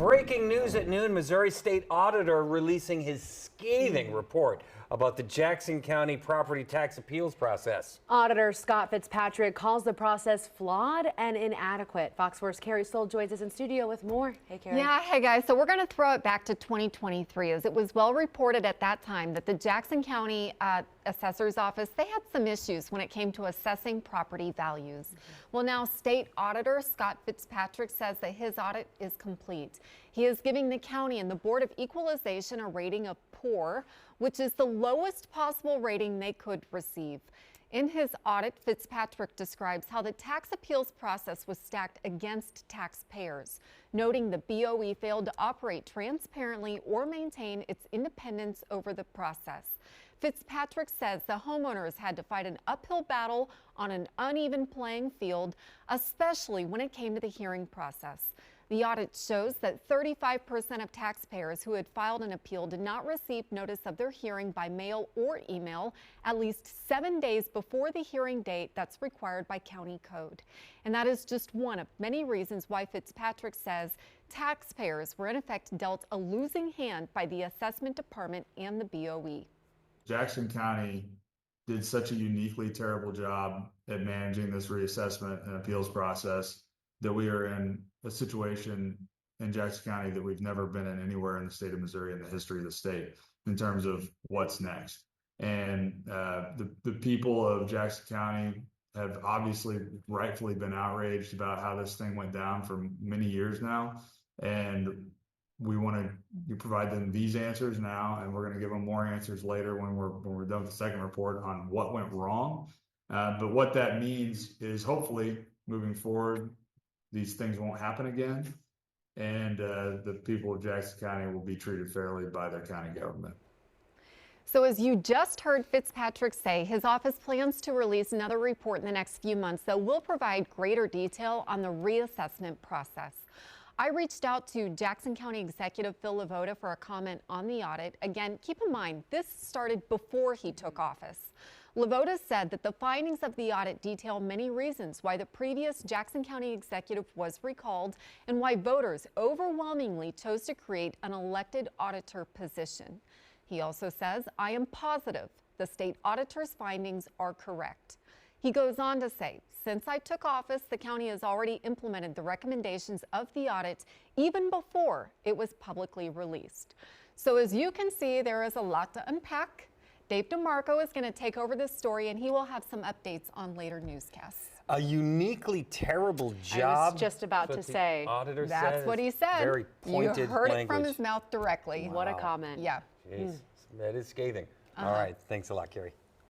Breaking news at noon, Missouri State Auditor releasing his scathing report about the Jackson County property tax appeals process. Auditor Scott Fitzpatrick calls the process flawed and inadequate. Fox 4's Carrie Stoll joins us in studio with more. Hey, Carrie. Yeah, hey guys. So we're going to throw it back to 2023, as it was well reported at that time that the Jackson County Assessor's Office, they had some issues when it came to assessing property values. Well, now State Auditor Scott Fitzpatrick says that his audit is complete. He is giving the county and the Board of Equalization a rating of poor, which is the lowest possible rating they could receive. In his audit, Fitzpatrick describes how the tax appeals process was stacked against taxpayers, noting the BOE failed to operate transparently or maintain its independence over the process. Fitzpatrick says the homeowners had to fight an uphill battle on an uneven playing field, especially when it came to the hearing process. The audit shows that 35% of taxpayers who had filed an appeal did not receive notice of their hearing by mail or email at least 7 days before the hearing date that's required by county code. And that is just one of many reasons why Fitzpatrick says taxpayers were in effect dealt a losing hand by the assessment department and the BOE. Jackson County did such a uniquely terrible job at managing this reassessment and appeals process that we are in a situation in Jackson County that we've never been in anywhere in the state of Missouri in the history of the state in terms of what's next. And the people of Jackson County have obviously rightfully been outraged about how this thing went down for many years now. And we want to provide them these answers now, and we're going to give them more answers later when we're done with the second report on what went wrong. But what that means is hopefully moving forward, these things won't happen again, and the people of Jackson County will be treated fairly by their county government. So as you just heard Fitzpatrick say, his office plans to release another report in the next few months that will provide greater detail on the reassessment process. I reached out to Jackson County Executive Phil Lavoda for a comment on the audit. Again, keep in mind, this started before he took office. Lavoda said that the findings of the audit detail many reasons why the previous Jackson County executive was recalled and why voters overwhelmingly chose to create an elected auditor position. He also says, "I am positive the state auditor's findings are correct." He goes on to say, "Since I took office, the county has already implemented the recommendations of the audit even before it was publicly released." So as you can see, there is a lot to unpack. Dave DeMarco is going to take over this story, and he will have some updates on later newscasts. A uniquely terrible job. I was just about to say. Auditor That's says. what he said. Very pointed You heard language. it from his mouth directly. What a comment. Yeah. Jeez, that is scathing. All right, thanks a lot, Carrie.